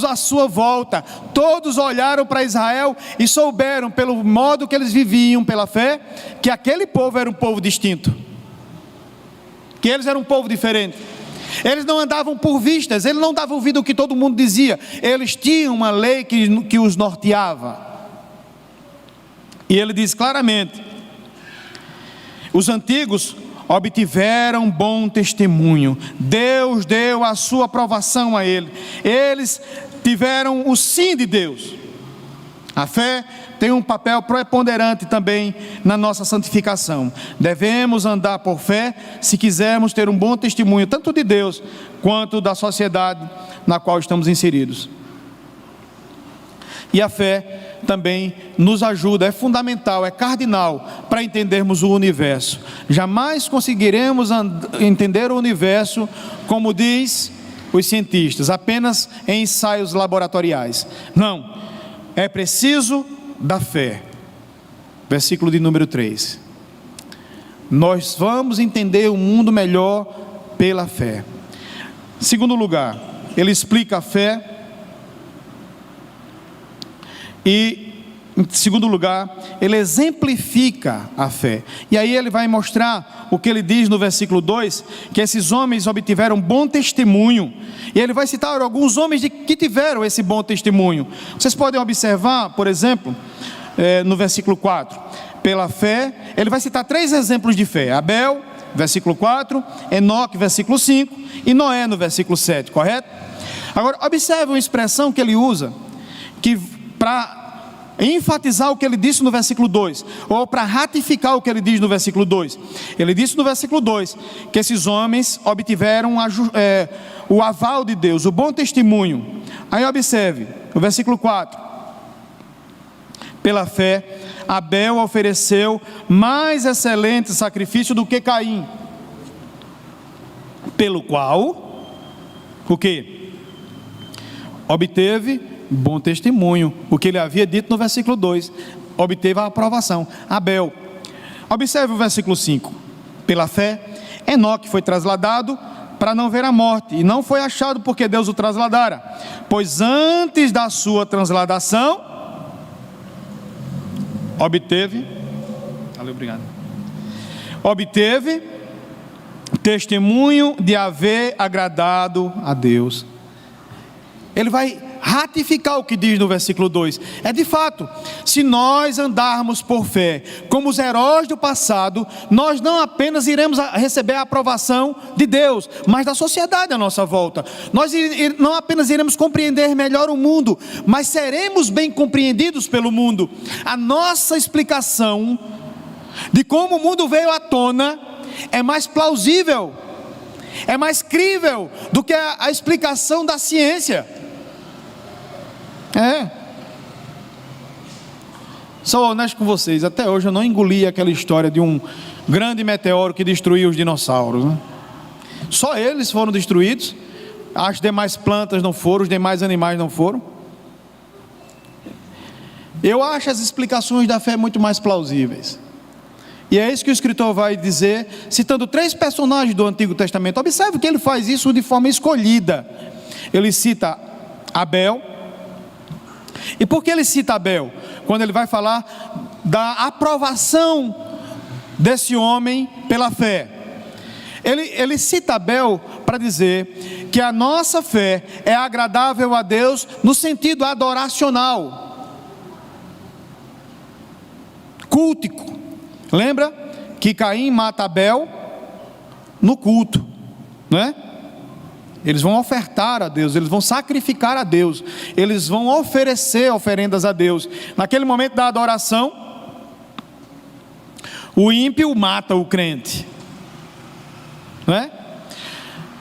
à sua volta. Todos olharam para Israel e souberam, pelo modo que eles viviam pela fé, que aquele povo era um povo distinto, que eles eram um povo diferente. Eles não andavam por vistas, eles não davam ouvido ao que todo mundo dizia. Eles tinham uma lei que os norteava. E ele diz claramente: os antigos obtiveram bom testemunho. Deus deu a sua aprovação a ele. Eles tiveram o sim de Deus. A fé tem um papel preponderante também na nossa santificação. Devemos andar por fé se quisermos ter um bom testemunho, tanto de Deus quanto da sociedade na qual estamos inseridos. E a fé também nos ajuda, é fundamental, é cardinal para entendermos o universo. Jamais conseguiremos entender o universo, como diz os cientistas, apenas em ensaios laboratoriais. Não, é preciso da fé. Versículo de número 3. Nós vamos entender o mundo melhor pela fé. Segundo lugar, ele explica a fé. E em segundo lugar, ele exemplifica a fé. E aí ele vai mostrar o que ele diz no versículo 2, que esses homens obtiveram bom testemunho. E ele vai citar alguns homens que tiveram esse bom testemunho. Vocês podem observar, por exemplo, no versículo 4, pela fé, ele vai citar 3 exemplos de fé: Abel, versículo 4, Enoque, versículo 5, e Noé, no versículo 7, correto? Agora, observe uma expressão que ele usa, que para enfatizar o que ele disse no versículo 2, ou para ratificar o que ele diz no versículo 2. Ele disse no versículo 2, que esses homens obtiveram o aval de Deus, o bom testemunho. Aí observe, o versículo 4. Pela fé, Abel ofereceu mais excelente sacrifício do que Caim, pelo qual, o quê? Obteve bom testemunho, o que ele havia dito no versículo 2, obteve a aprovação. Abel. Observe o versículo 5. Pela fé, Enoque foi trasladado para não ver a morte, e não foi achado porque Deus o trasladara, pois antes da sua transladação, obteve testemunho de haver agradado a Deus. Ele vai ratificar o que diz no versículo 2. É de fato, se nós andarmos por fé como os heróis do passado, nós não apenas iremos receber a aprovação de Deus, mas da sociedade à nossa volta. Nós não apenas iremos compreender melhor o mundo, mas seremos bem compreendidos pelo mundo. A nossa explicação de como o mundo veio à tona é mais plausível, é mais crível do que a explicação da ciência. Sou honesto com vocês, até hoje eu não engoli aquela história de um grande meteoro que destruiu os dinossauros, né? Só eles foram destruídos, as demais plantas não foram, os demais animais não foram. Eu acho as explicações da fé muito mais plausíveis. E é isso que o escritor vai dizer, citando 3 personagens do Antigo Testamento. Observe que ele faz isso de forma escolhida. Ele cita Abel. E por que ele cita Abel? Quando ele vai falar da aprovação desse homem pela fé. Ele cita Abel para dizer que a nossa fé é agradável a Deus no sentido adoracional, cultico. Lembra que Caim mata Abel no culto, não é? Eles vão ofertar a Deus, eles vão sacrificar a Deus, eles vão oferecer oferendas a Deus. Naquele momento da adoração, o ímpio mata o crente, não é?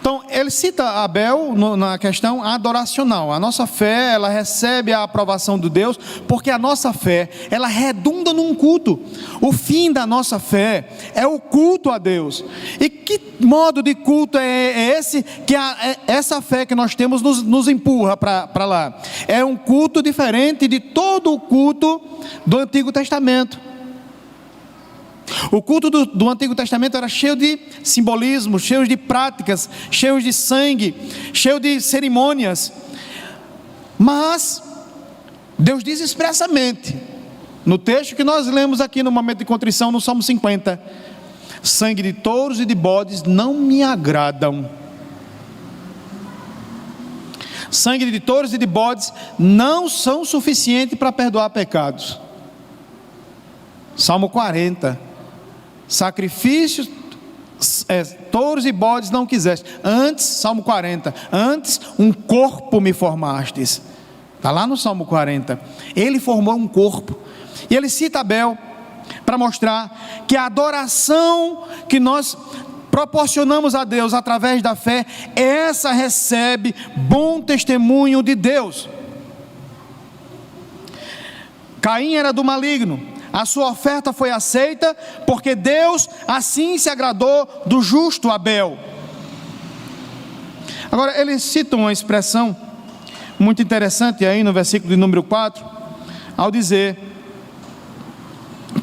Então ele cita Abel na questão adoracional. A nossa fé, ela recebe a aprovação de Deus, porque a nossa fé, ela redunda num culto. O fim da nossa fé é o culto a Deus. E que modo de culto é esse que essa fé que nós temos nos empurra para lá? É um culto diferente de todo o culto do Antigo Testamento. O culto do Antigo Testamento era cheio de simbolismo, cheio de práticas, cheio de sangue, cheio de cerimônias. Mas Deus diz expressamente, no texto que nós lemos aqui no momento de contrição, no Salmo 50: sangue de touros e de bodes não me agradam. Sangue de touros e de bodes não são suficientes para perdoar pecados. Salmo 40: sacrifícios, touros e bodes não quiseste, antes, Salmo 40, antes um corpo me formastes. Está lá no Salmo 40, ele formou um corpo. E ele cita Abel para mostrar que a adoração que nós proporcionamos a Deus através da fé, essa recebe bom testemunho de Deus. Caim era do maligno. A sua oferta foi aceita, porque Deus assim se agradou do justo Abel. Agora, ele cita uma expressão muito interessante aí no versículo de número 4, ao dizer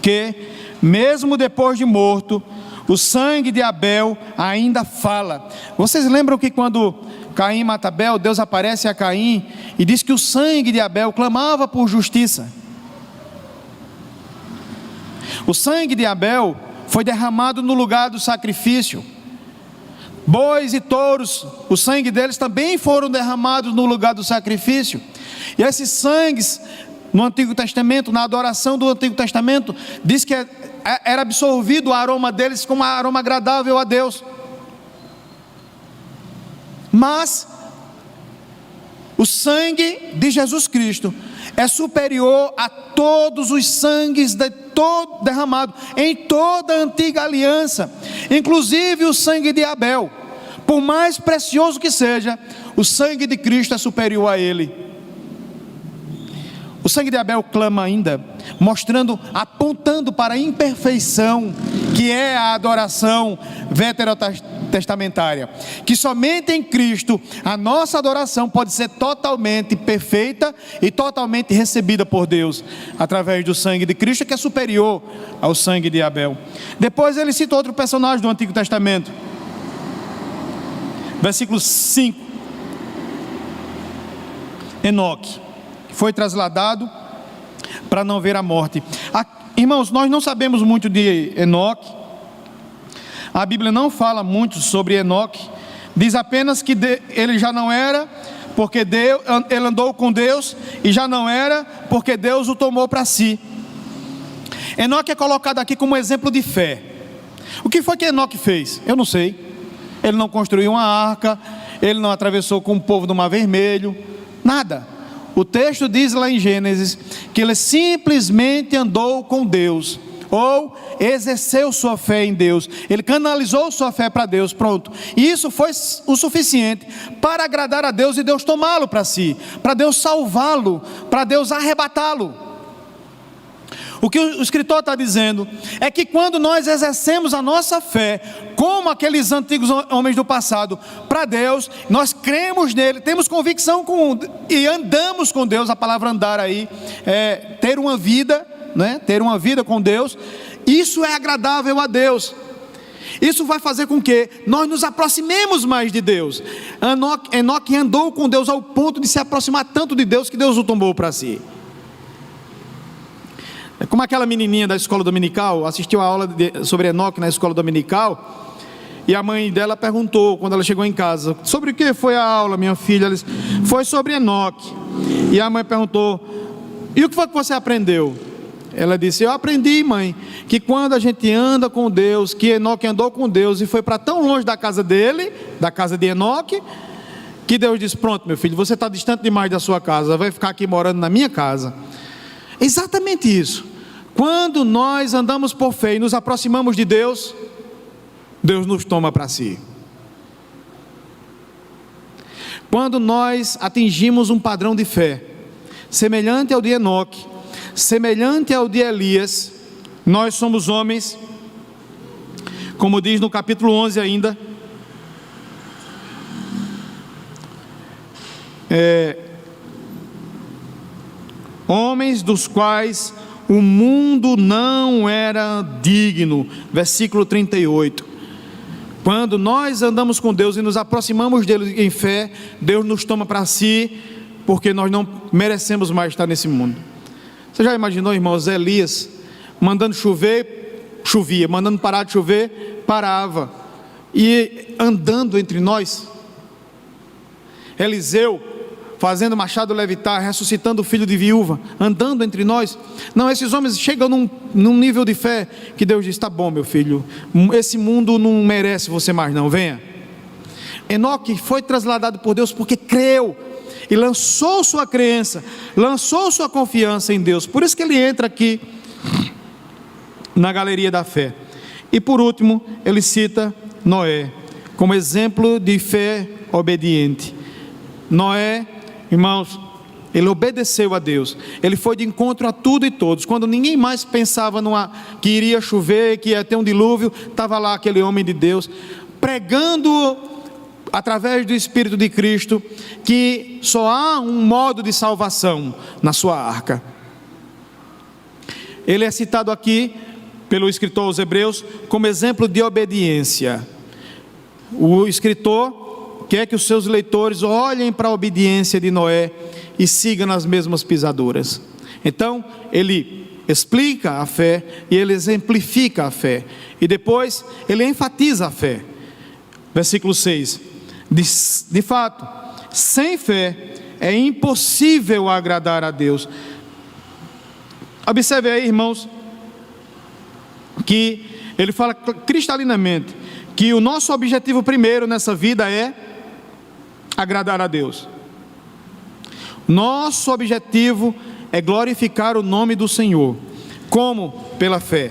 que, mesmo depois de morto, o sangue de Abel ainda fala. Vocês lembram que quando Caim mata Abel, Deus aparece a Caim e diz que o sangue de Abel clamava por justiça. O sangue de Abel foi derramado no lugar do sacrifício. Bois e touros, o sangue deles também foram derramados no lugar do sacrifício. E esses sangues no Antigo Testamento, na adoração do Antigo Testamento, diz que era absorvido o aroma deles como um aroma agradável a Deus. Mas o sangue de Jesus Cristo é superior a todos os sangues derramados em toda a antiga aliança, inclusive o sangue de Abel. Por mais precioso que seja, o sangue de Cristo é superior a ele. O sangue de Abel clama ainda, apontando para a imperfeição que é a adoração veterotestamentária, que somente em Cristo a nossa adoração pode ser totalmente perfeita e totalmente recebida por Deus, através do sangue de Cristo, que é superior ao sangue de Abel. Depois ele cita outro personagem do Antigo Testamento, versículo 5, Enoque, que foi trasladado para não ver a morte. Irmãos, nós não sabemos muito de Enoque. A Bíblia não fala muito sobre Enoque. Diz apenas que ele já não era, porque ele andou com Deus, e já não era, porque Deus o tomou para si. Enoque é colocado aqui como exemplo de fé. O que foi que Enoque fez? Eu não sei. Ele não construiu uma arca, ele não atravessou com o povo do Mar Vermelho, nada. O texto diz lá em Gênesis que ele simplesmente andou com Deus, ou exerceu sua fé em Deus, ele canalizou sua fé para Deus, pronto. E isso foi o suficiente para agradar a Deus e Deus tomá-lo para si, para Deus salvá-lo, para Deus arrebatá-lo. O que o escritor está dizendo é que quando nós exercemos a nossa fé, como aqueles antigos homens do passado, para Deus, nós cremos nele, temos convicção e andamos com Deus. A palavra andar aí é ter uma vida, né? Ter uma vida com Deus. Isso é agradável a Deus. Isso vai fazer com que nós nos aproximemos mais de Deus. Enoque andou com Deus ao ponto de se aproximar tanto de Deus que Deus o tomou para si. É como aquela menininha da escola dominical, assistiu a aula sobre Enoque na escola dominical, e a mãe dela perguntou, quando ela chegou em casa, sobre o que foi a aula, minha filha? Ela disse, foi sobre Enoque. E a mãe perguntou, e o que foi que você aprendeu? Ela disse, eu aprendi, mãe, que quando a gente anda com Deus, que Enoque andou com Deus e foi para tão longe da casa dele, da casa de Enoque, que Deus disse, pronto meu filho, você está distante demais da sua casa, vai ficar aqui morando na minha casa. Exatamente isso. Quando nós andamos por fé e nos aproximamos de Deus, Deus nos toma para si. Quando nós atingimos um padrão de fé semelhante ao de Enoque, semelhante ao de Elias, nós somos homens, como diz no capítulo 11 ainda, homens dos quais o mundo não era digno, versículo 38. Quando nós andamos com Deus e nos aproximamos dele em fé, Deus nos toma para si, porque nós não merecemos mais estar nesse mundo. Você já imaginou, irmãos, Elias mandando chover, chovia, mandando parar de chover, parava, e andando entre nós? Eliseu fazendo Machado levitar, ressuscitando o filho de viúva, andando entre nós. Não, esses homens chegam num nível de fé que Deus diz, tá bom meu filho, esse mundo não merece você mais não, venha. Enoque foi trasladado por Deus porque creu, e lançou sua crença, lançou sua confiança em Deus, por isso que ele entra aqui, na galeria da fé. E por último, ele cita Noé, como exemplo de fé obediente. Noé, irmãos, ele obedeceu a Deus, ele foi de encontro a tudo e todos, quando ninguém mais pensava que iria chover, que ia ter um dilúvio, estava lá aquele homem de Deus, pregando através do Espírito de Cristo, que só há um modo de salvação na sua arca. Ele é citado aqui, pelo escritor aos Hebreus, como exemplo de obediência. O escritor quer que os seus leitores olhem para a obediência de Noé e sigam nas mesmas pisaduras. Então, ele explica a fé e ele exemplifica a fé. E depois, ele enfatiza a fé. Versículo 6. De fato, sem fé é impossível agradar a Deus. Observe aí, irmãos, que ele fala cristalinamente que o nosso objetivo primeiro nessa vida é agradar a Deus. Nosso objetivo é glorificar o nome do Senhor. Como? Pela fé.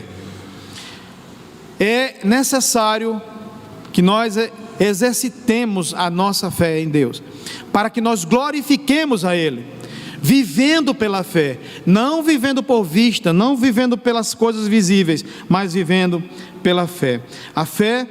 É necessário que nós exercitemos a nossa fé em Deus, para que nós glorifiquemos a Ele, vivendo pela fé, não vivendo por vista, não vivendo pelas coisas visíveis, mas vivendo pela fé. A fé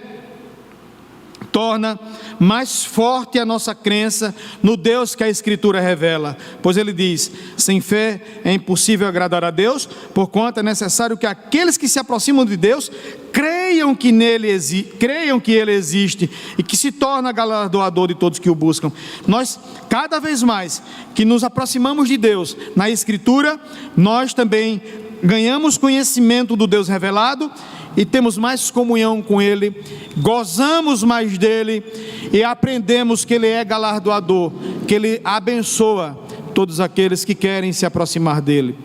torna mais forte a nossa crença no Deus que a Escritura revela, pois ele diz, sem fé é impossível agradar a Deus, porquanto é necessário que aqueles que se aproximam de Deus, creiam que Ele existe, e que se torna galardoador de todos que o buscam. Nós, cada vez mais que nos aproximamos de Deus, na Escritura, nós também ganhamos conhecimento do Deus revelado, e temos mais comunhão com Ele, gozamos mais dEle, e aprendemos que Ele é galardoador, que Ele abençoa todos aqueles que querem se aproximar dEle.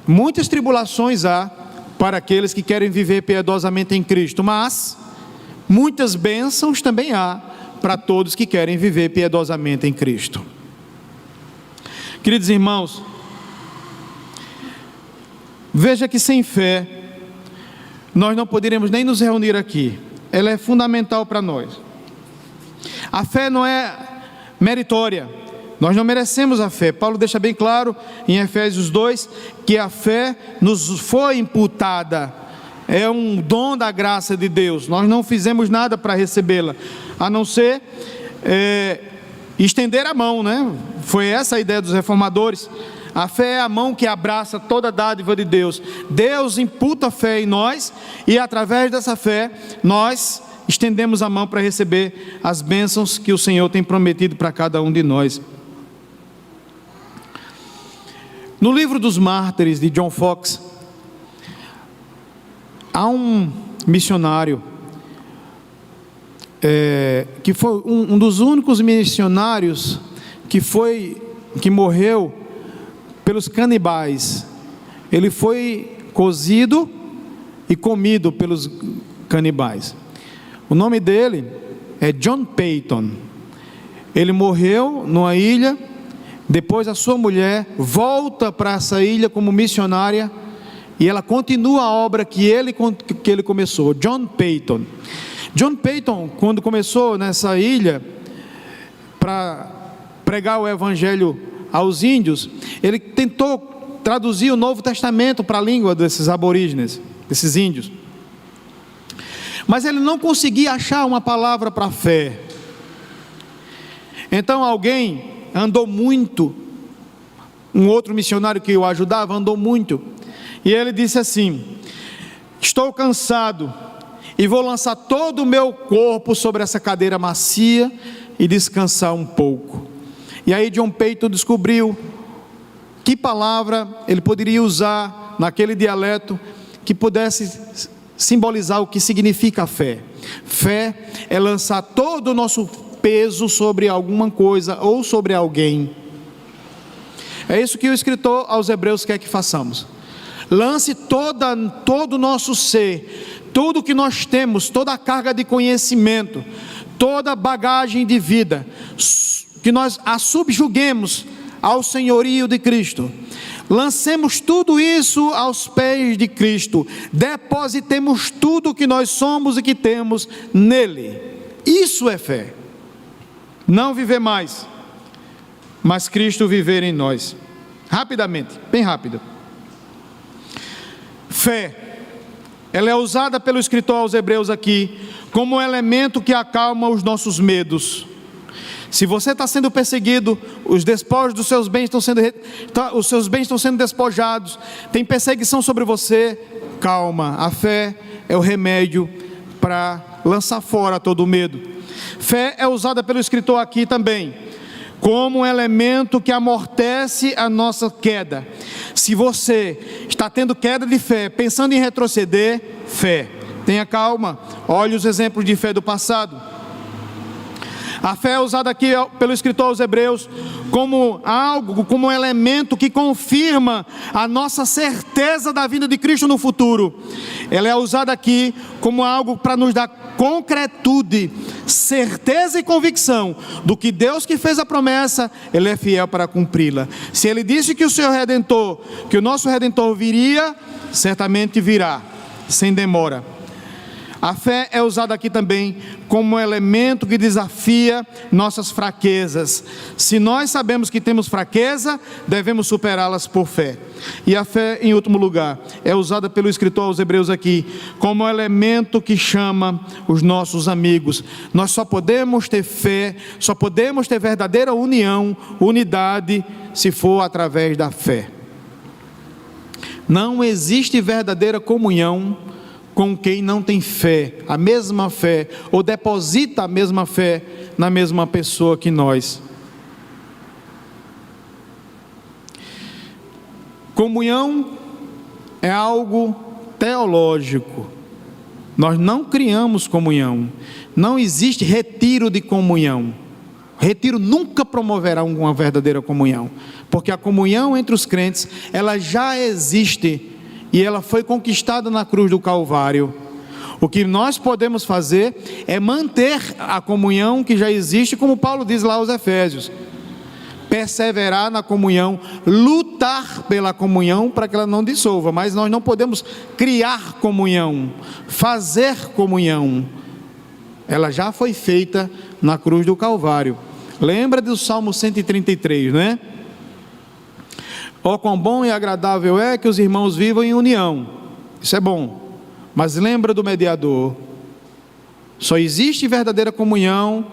Muitas tribulações há para aqueles que querem viver piedosamente em Cristo, mas muitas bênçãos também há para todos que querem viver piedosamente em Cristo. Queridos irmãos, Veja que sem fé, nós não poderíamos nem nos reunir aqui. Ela é fundamental para nós. A fé não é meritória. Nós não merecemos a fé. Paulo deixa bem claro em Efésios 2 que a fé nos foi imputada. É um dom da graça de Deus. Nós não fizemos nada para recebê-la, a não ser estender a mão, né? Foi essa a ideia dos reformadores. A fé é a mão que abraça toda a dádiva de Deus. Deus imputa a fé em nós e através dessa fé nós estendemos a mão para receber as bênçãos que o Senhor tem prometido para cada um de nós. No livro dos Mártires de John Foxe, há um missionário que foi um dos únicos missionários que morreu pelos canibais. Ele foi cozido e comido pelos canibais. O nome dele é John Peyton. Ele morreu numa ilha. Depois a sua mulher volta para essa ilha como missionária e ela continua a obra que ele começou. John Peyton. John Peyton, quando começou nessa ilha para pregar o evangelho aos índios, ele tentou traduzir o Novo Testamento para a língua desses aborígenes, desses índios. Mas ele não conseguia achar uma palavra para fé. Então alguém andou muito, um outro missionário que o ajudava andou muito, e ele disse assim: estou cansado e vou lançar todo o meu corpo sobre essa cadeira macia e descansar um pouco. E aí John Peyton descobriu que palavra ele poderia usar naquele dialeto que pudesse simbolizar o que significa fé. Fé é lançar todo o nosso peso sobre alguma coisa ou sobre alguém. É isso que o escritor aos Hebreus quer que façamos. Lance todo o nosso ser, tudo que nós temos, toda a carga de conhecimento, toda a bagagem de vida, que nós a subjuguemos ao senhorio de Cristo. Lancemos tudo isso aos pés de Cristo. Depositemos tudo que nós somos e que temos nele. Isso é fé. Não viver mais, mas Cristo viver em nós. Rapidamente, bem rápido. Fé, ela é usada pelo escritor aos Hebreus aqui como um elemento que acalma os nossos medos. Se você está sendo perseguido, os despojos dos seus bens os seus bens estão sendo despojados, tem perseguição sobre você, calma. A fé é o remédio para lançar fora todo o medo. Fé é usada pelo escritor aqui também como um elemento que amortece a nossa queda. Se você está tendo queda de fé, pensando em retroceder, fé. Tenha calma, olhe os exemplos de fé do passado. A fé é usada aqui pelo escritor aos Hebreus como um elemento que confirma a nossa certeza da vinda de Cristo no futuro. Ela é usada aqui como algo para nos dar concretude, certeza e convicção do que Deus que fez a promessa, Ele é fiel para cumpri-la. Se Ele disse que que o nosso Redentor viria, certamente virá, sem demora. A fé é usada aqui também como um elemento que desafia nossas fraquezas. Se nós sabemos que temos fraqueza, devemos superá-las por fé. E a fé, em último lugar, é usada pelo escritor aos Hebreus aqui como um elemento que chama os nossos amigos. Nós só podemos ter fé, só podemos ter verdadeira unidade, se for através da fé. Não existe verdadeira comunhão com quem não tem fé, a mesma fé, ou deposita a mesma fé na mesma pessoa que nós. Comunhão é algo teológico. Nós não criamos comunhão. Não existe retiro de comunhão. Retiro nunca promoverá uma verdadeira comunhão, porque a comunhão entre os crentes, ela já existe. E ela foi conquistada na cruz do Calvário. O que nós podemos fazer é manter a comunhão que já existe, como Paulo diz lá aos Efésios. perseverar na comunhão, lutar pela comunhão para que ela não dissolva, mas nós não podemos criar comunhão, fazer comunhão. Ela já foi feita na cruz do Calvário. Lembra do Salmo 133, né? Ó, quão bom e agradável é que os irmãos vivam em união. Isso é bom, mas lembra do mediador. Só existe verdadeira comunhão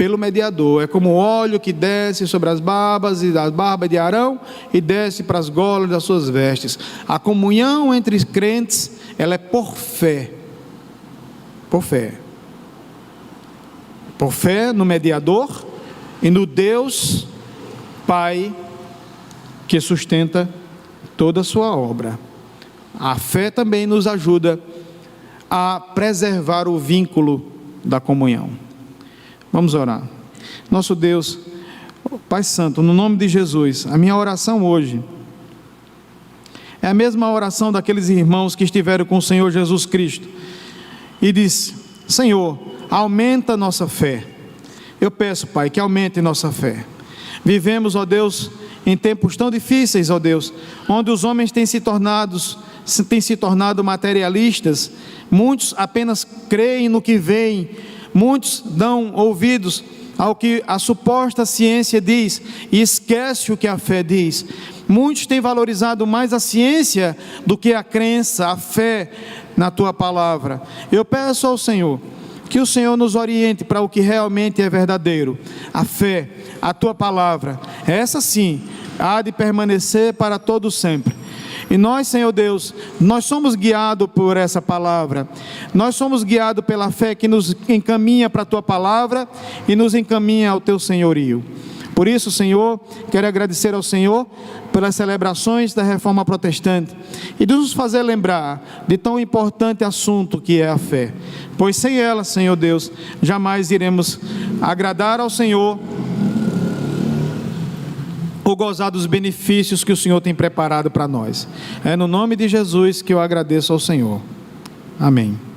pelo mediador. É como o óleo que desce sobre as barbas e das barbas de Arão e desce para as golas das suas vestes. A comunhão entre crentes, ela é por fé. Por fé. Por fé no mediador e no Deus Pai que sustenta toda a sua obra. A fé também nos ajuda a preservar o vínculo da comunhão. Vamos orar. Nosso Deus, Pai Santo, no nome de Jesus, a minha oração hoje é a mesma oração daqueles irmãos que estiveram com o Senhor Jesus Cristo e disse: Senhor, aumenta a nossa fé. Eu peço, Pai, que aumente nossa fé. Vivemos, ó Deus, em tempos tão difíceis, ó Deus, onde os homens têm se tornado materialistas. Muitos apenas creem no que veem, muitos dão ouvidos ao que a suposta ciência diz e esquece o que a fé diz. Muitos têm valorizado mais a ciência do que a crença, a fé na Tua palavra. Eu peço ao Senhor que o Senhor nos oriente para o que realmente é verdadeiro. A fé, a Tua palavra, essa sim há de permanecer para todo sempre. E nós, Senhor Deus, nós somos guiados por essa palavra. Nós somos guiados pela fé que nos encaminha para a Tua palavra e nos encaminha ao Teu senhorio. Por isso, Senhor, quero agradecer ao Senhor pelas celebrações da Reforma Protestante e de nos fazer lembrar de tão importante assunto que é a fé. Pois sem ela, Senhor Deus, jamais iremos agradar ao Senhor ou gozar dos benefícios que o Senhor tem preparado para nós. É no nome de Jesus que eu agradeço ao Senhor. Amém.